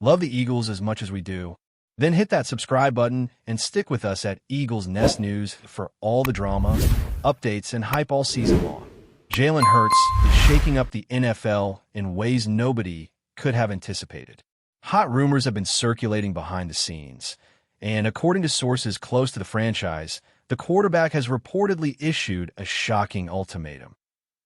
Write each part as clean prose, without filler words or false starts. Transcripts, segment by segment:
Love the Eagles as much as we do? Then hit that subscribe button and stick with us at Eagles Nest News for all the drama, updates, and hype all season long. Jalen Hurts is shaking up the NFL in ways nobody could have anticipated. Hot rumors have been circulating behind the scenes, and according to sources close to the franchise, the quarterback has reportedly issued a shocking ultimatum.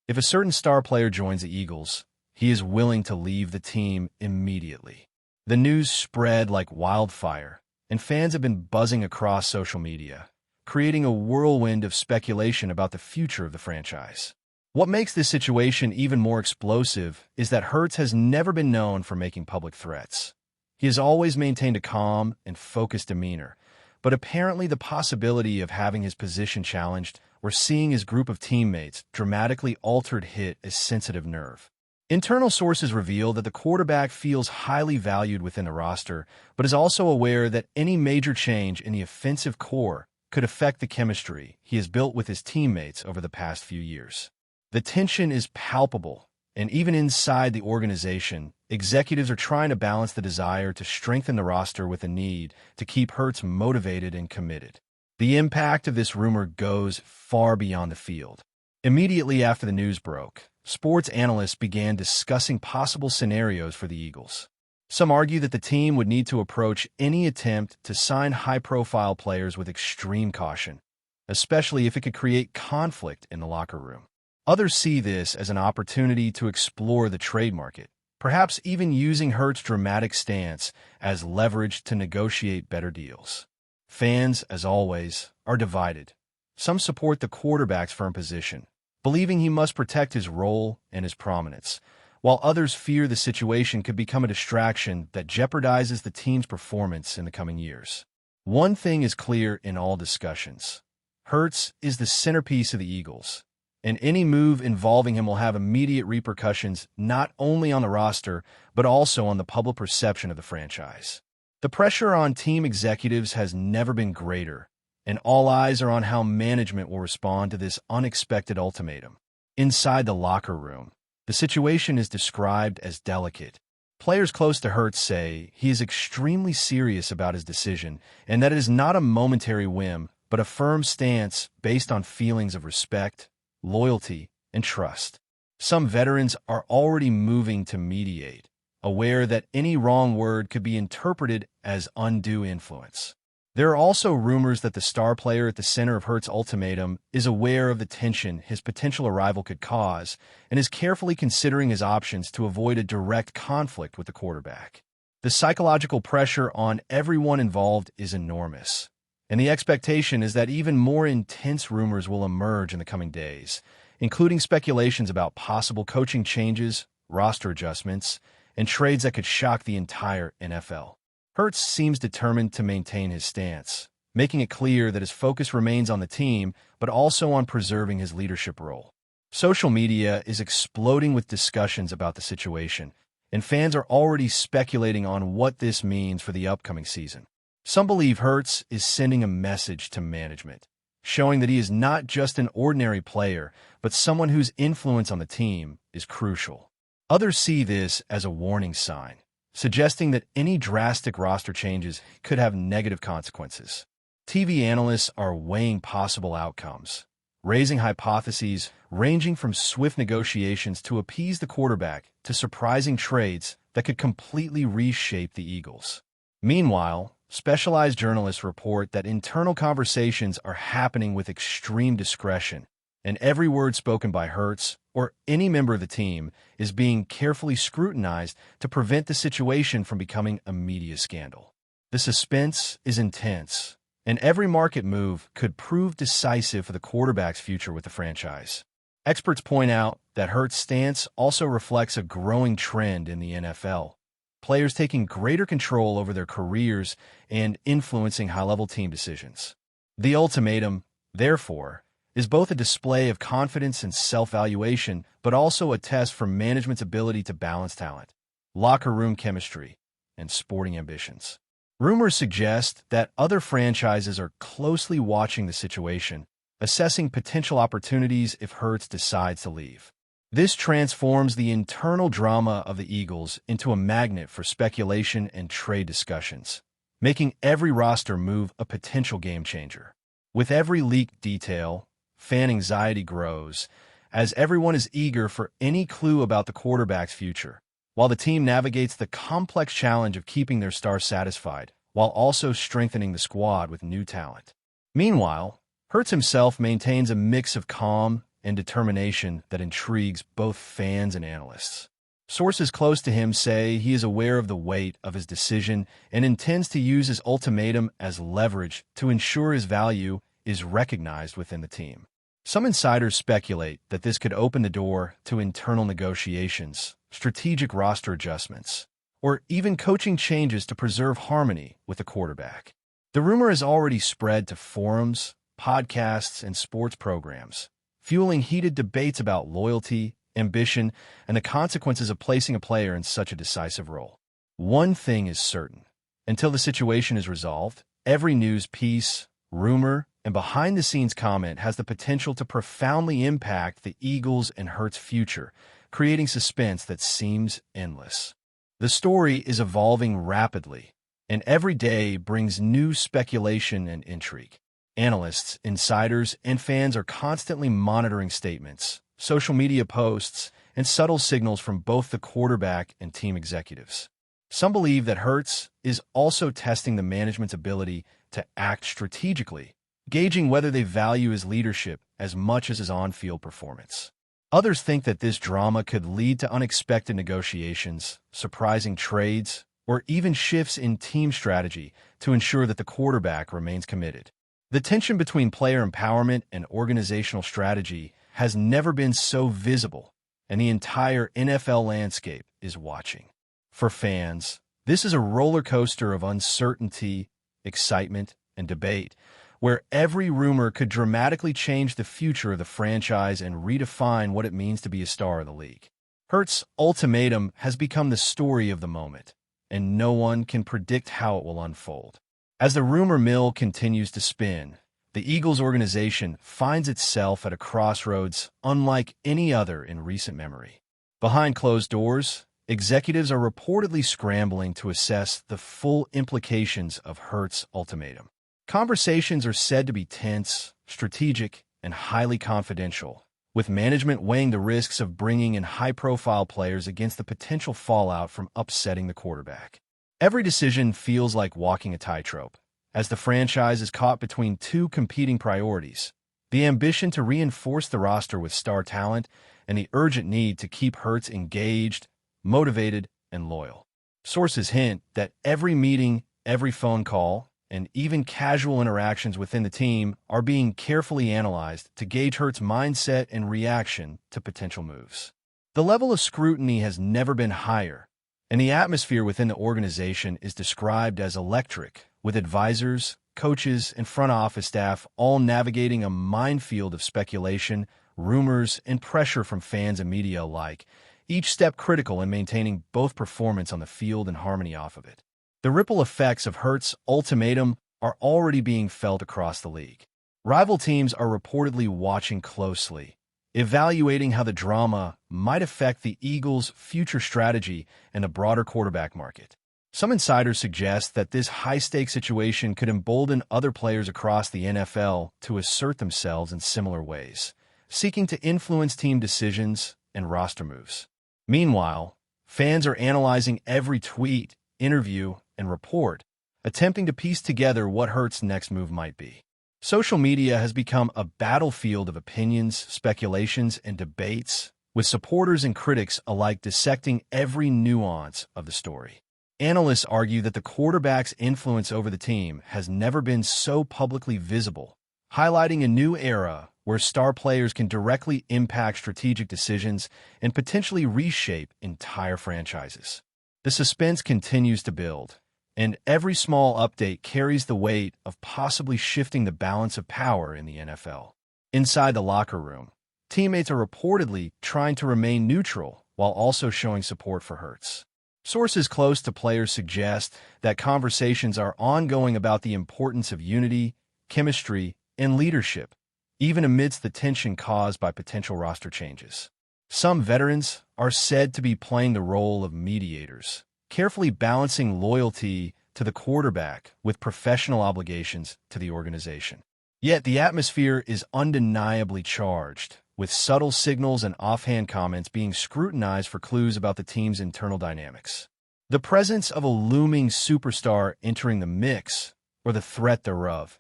If a certain star player joins the Eagles, he is willing to leave the team immediately. The news spread like wildfire, and fans have been buzzing across social media, creating a whirlwind of speculation about the future of the franchise. What makes this situation even more explosive is that Hurts has never been known for making public threats. He has always maintained a calm and focused demeanor, but apparently the possibility of having his position challenged or seeing his group of teammates dramatically altered hit a sensitive nerve. Internal sources reveal that the quarterback feels highly valued within the roster, but is also aware that any major change in the offensive core could affect the chemistry he has built with his teammates over the past few years. The tension is palpable, and even inside the organization, executives are trying to balance the desire to strengthen the roster with the need to keep Hurts motivated and committed. The impact of this rumor goes far beyond the field. Immediately after the news broke, sports analysts began discussing possible scenarios for the Eagles. Some argue that the team would need to approach any attempt to sign high-profile players with extreme caution, especially if it could create conflict in the locker room. Others see this as an opportunity to explore the trade market, perhaps even using Hurts' dramatic stance as leverage to negotiate better deals. Fans, as always, are divided. Some support the quarterback's firm position, believing he must protect his role and his prominence, while others fear the situation could become a distraction that jeopardizes the team's performance in the coming years. One thing is clear in all discussions. Hurts is the centerpiece of the Eagles, and any move involving him will have immediate repercussions not only on the roster, but also on the public perception of the franchise. The pressure on team executives has never been greater, and all eyes are on how management will respond to this unexpected ultimatum. Inside the locker room, the situation is described as delicate. Players close to Hurts say he is extremely serious about his decision and that it is not a momentary whim, but a firm stance based on feelings of respect, loyalty, and trust. Some veterans are already moving to mediate, aware that any wrong word could be interpreted as undue influence. There are also rumors that the star player at the center of Hurts' ultimatum is aware of the tension his potential arrival could cause and is carefully considering his options to avoid a direct conflict with the quarterback. The psychological pressure on everyone involved is enormous, and the expectation is that even more intense rumors will emerge in the coming days, including speculations about possible coaching changes, roster adjustments, and trades that could shock the entire NFL. Hurts seems determined to maintain his stance, making it clear that his focus remains on the team, but also on preserving his leadership role. Social media is exploding with discussions about the situation, and fans are already speculating on what this means for the upcoming season. Some believe Hurts is sending a message to management, showing that he is not just an ordinary player, but someone whose influence on the team is crucial. Others see this as a warning sign, suggesting that any drastic roster changes could have negative consequences. TV analysts are weighing possible outcomes, raising hypotheses ranging from swift negotiations to appease the quarterback to surprising trades that could completely reshape the Eagles. Meanwhile, specialized journalists report that internal conversations are happening with extreme discretion, and every word spoken by Hurts or any member of the team is being carefully scrutinized to prevent the situation from becoming a media scandal. The suspense is intense, and every market move could prove decisive for the quarterback's future with the franchise. Experts point out that Hurts' stance also reflects a growing trend in the NFL, players taking greater control over their careers and influencing high-level team decisions. The ultimatum, therefore, is both a display of confidence and self-valuation, but also a test for management's ability to balance talent, locker room chemistry, and sporting ambitions. Rumors suggest that other franchises are closely watching the situation, assessing potential opportunities if Hurts decides to leave. This transforms the internal drama of the Eagles into a magnet for speculation and trade discussions, making every roster move a potential game-changer. With every leaked detail, fan anxiety grows, as everyone is eager for any clue about the quarterback's future, while the team navigates the complex challenge of keeping their stars satisfied, while also strengthening the squad with new talent. Meanwhile, Hurts himself maintains a mix of calm and determination that intrigues both fans and analysts. Sources close to him say he is aware of the weight of his decision and intends to use his ultimatum as leverage to ensure his value is recognized within the team. Some insiders speculate that this could open the door to internal negotiations, strategic roster adjustments, or even coaching changes to preserve harmony with the quarterback. The rumor has already spread to forums, podcasts, and sports programs, fueling heated debates about loyalty, ambition, and the consequences of placing a player in such a decisive role. One thing is certain. Until the situation is resolved, every news piece, rumor, and behind-the-scenes comment has the potential to profoundly impact the Eagles' and Hurts' future, creating suspense that seems endless. The story is evolving rapidly, and every day brings new speculation and intrigue. Analysts, insiders, and fans are constantly monitoring statements, social media posts, and subtle signals from both the quarterback and team executives. Some believe that Hurts is also testing the management's ability to act strategically, gauging whether they value his leadership as much as his on-field performance. Others think that this drama could lead to unexpected negotiations, surprising trades, or even shifts in team strategy to ensure that the quarterback remains committed. The tension between player empowerment and organizational strategy has never been so visible, and the entire NFL landscape is watching. For fans, this is a roller coaster of uncertainty, excitement, and debate, where every rumor could dramatically change the future of the franchise and redefine what it means to be a star of the league. Hurts' ultimatum has become the story of the moment, and no one can predict how it will unfold. As the rumor mill continues to spin, the Eagles organization finds itself at a crossroads unlike any other in recent memory. Behind closed doors, executives are reportedly scrambling to assess the full implications of Hurts' ultimatum. Conversations are said to be tense, strategic, and highly confidential, with management weighing the risks of bringing in high-profile players against the potential fallout from upsetting the quarterback. Every decision feels like walking a tightrope, as the franchise is caught between two competing priorities: the ambition to reinforce the roster with star talent and the urgent need to keep Hurts engaged, motivated, and loyal. Sources hint that every meeting, every phone call, and even casual interactions within the team are being carefully analyzed to gauge Hurts' mindset and reaction to potential moves. The level of scrutiny has never been higher, and the atmosphere within the organization is described as electric, with advisors, coaches, and front office staff all navigating a minefield of speculation, rumors, and pressure from fans and media alike, each step critical in maintaining both performance on the field and harmony off of it. The ripple effects of Hurts' ultimatum are already being felt across the league. Rival teams are reportedly watching closely, evaluating how the drama might affect the Eagles' future strategy and the broader quarterback market. Some insiders suggest that this high-stakes situation could embolden other players across the NFL to assert themselves in similar ways, seeking to influence team decisions and roster moves. Meanwhile, fans are analyzing every tweet, interview, and report, attempting to piece together what Hurts' next move might be. Social media has become a battlefield of opinions, speculations, and debates, with supporters and critics alike dissecting every nuance of the story. Analysts argue that the quarterback's influence over the team has never been so publicly visible, highlighting a new era where star players can directly impact strategic decisions and potentially reshape entire franchises. The suspense continues to build, and every small update carries the weight of possibly shifting the balance of power in the NFL. Inside the locker room, teammates are reportedly trying to remain neutral while also showing support for Hurts. Sources close to players suggest that conversations are ongoing about the importance of unity, chemistry, and leadership, even amidst the tension caused by potential roster changes. Some veterans are said to be playing the role of mediators, carefully balancing loyalty to the quarterback with professional obligations to the organization. Yet the atmosphere is undeniably charged, with subtle signals and offhand comments being scrutinized for clues about the team's internal dynamics. The presence of a looming superstar entering the mix, or the threat thereof,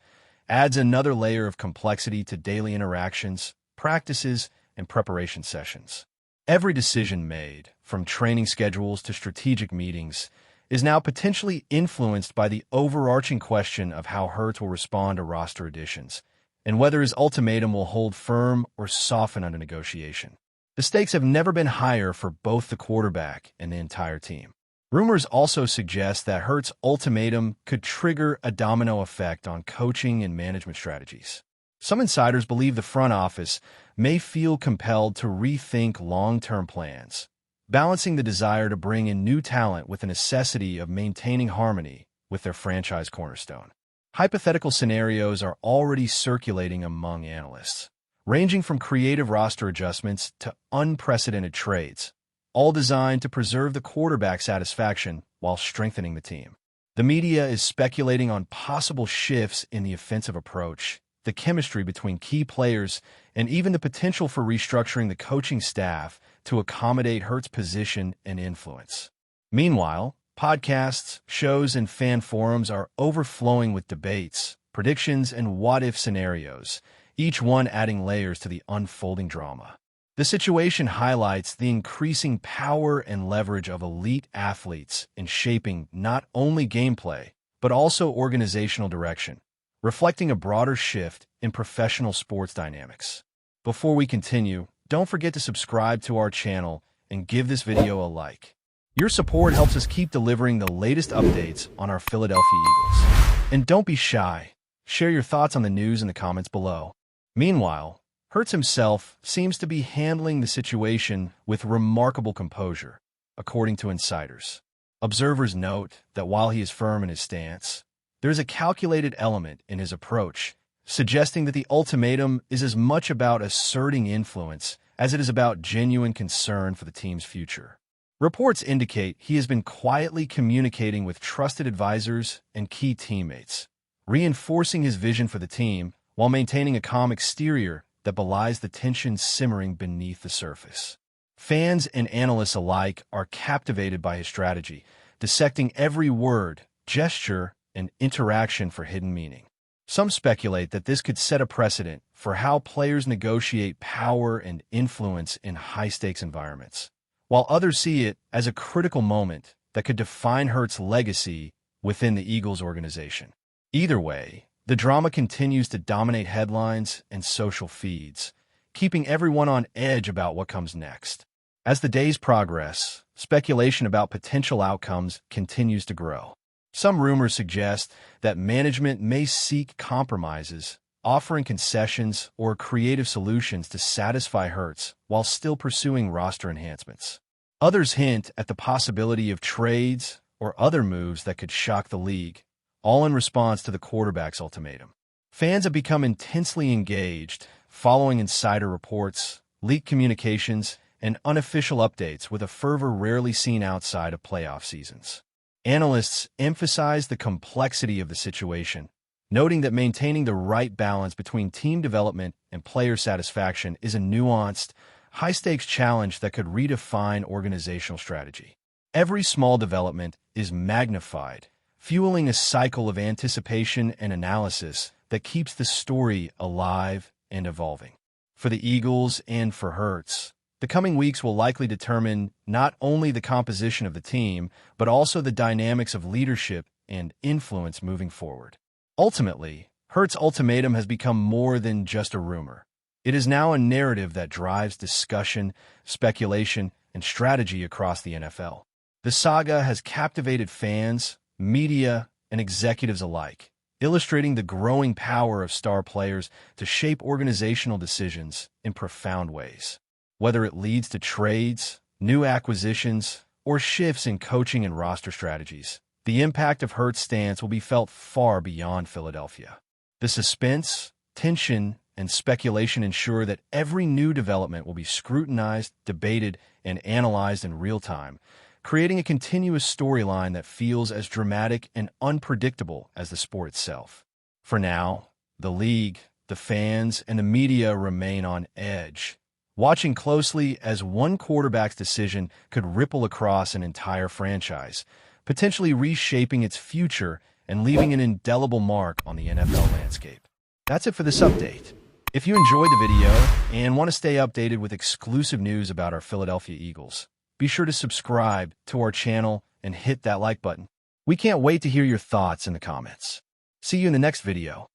adds another layer of complexity to daily interactions, practices, and preparation sessions. Every decision made, from training schedules to strategic meetings, is now potentially influenced by the overarching question of how Hurts will respond to roster additions, and whether his ultimatum will hold firm or soften under negotiation. The stakes have never been higher for both the quarterback and the entire team. Rumors also suggest that Hurts' ultimatum could trigger a domino effect on coaching and management strategies. Some insiders believe the front office may feel compelled to rethink long-term plans, balancing the desire to bring in new talent with the necessity of maintaining harmony with their franchise cornerstone. Hypothetical scenarios are already circulating among analysts, ranging from creative roster adjustments to unprecedented trades, all designed to preserve the quarterback's satisfaction while strengthening the team. The media is speculating on possible shifts in the offensive approach, the chemistry between key players, and even the potential for restructuring the coaching staff to accommodate Hurts' position and influence. Meanwhile, podcasts, shows, and fan forums are overflowing with debates, predictions, and what-if scenarios, each one adding layers to the unfolding drama. The situation highlights the increasing power and leverage of elite athletes in shaping not only gameplay, but also organizational direction, reflecting a broader shift in professional sports dynamics. Before we continue, don't forget to subscribe to our channel and give this video a like. Your support helps us keep delivering the latest updates on our Philadelphia Eagles. And don't be shy. Share your thoughts on the news in the comments below. Meanwhile, Hurts himself seems to be handling the situation with remarkable composure, according to insiders. Observers note that while he is firm in his stance, there is a calculated element in his approach, suggesting that the ultimatum is as much about asserting influence as it is about genuine concern for the team's future. Reports indicate he has been quietly communicating with trusted advisors and key teammates, reinforcing his vision for the team while maintaining a calm exterior that belies the tension simmering beneath the surface. Fans and analysts alike are captivated by his strategy, dissecting every word, gesture, and interaction for hidden meaning. Some speculate that this could set a precedent for how players negotiate power and influence in high-stakes environments, while others see it as a critical moment that could define Hurts' legacy within the Eagles organization. Either way, the drama continues to dominate headlines and social feeds, keeping everyone on edge about what comes next. As the days progress, speculation about potential outcomes continues to grow. Some rumors suggest that management may seek compromises, offering concessions or creative solutions to satisfy Hurts while still pursuing roster enhancements. Others hint at the possibility of trades or other moves that could shock the league, all in response to the quarterback's ultimatum. Fans have become intensely engaged, following insider reports, leaked communications, and unofficial updates with a fervor rarely seen outside of playoff seasons. Analysts emphasize the complexity of the situation, noting that maintaining the right balance between team development and player satisfaction is a nuanced, high-stakes challenge that could redefine organizational strategy. Every small development is magnified, fueling a cycle of anticipation and analysis that keeps the story alive and evolving. For the Eagles and for Hurts, the coming weeks will likely determine not only the composition of the team, but also the dynamics of leadership and influence moving forward. Ultimately, Hurts' ultimatum has become more than just a rumor. It is now a narrative that drives discussion, speculation, and strategy across the NFL. The saga has captivated fans, media, and executives alike, illustrating the growing power of star players to shape organizational decisions in profound ways. Whether it leads to trades, new acquisitions, or shifts in coaching and roster strategies, the impact of Hurts' stance will be felt far beyond Philadelphia. The suspense, tension, and speculation ensure that every new development will be scrutinized, debated, and analyzed in real time, creating a continuous storyline that feels as dramatic and unpredictable as the sport itself. For now, the league, the fans, and the media remain on edge, watching closely as one quarterback's decision could ripple across an entire franchise, potentially reshaping its future and leaving an indelible mark on the NFL landscape. That's it for this update. If you enjoyed the video and want to stay updated with exclusive news about our Philadelphia Eagles, be sure to subscribe to our channel and hit that like button. We can't wait to hear your thoughts in the comments. See you in the next video.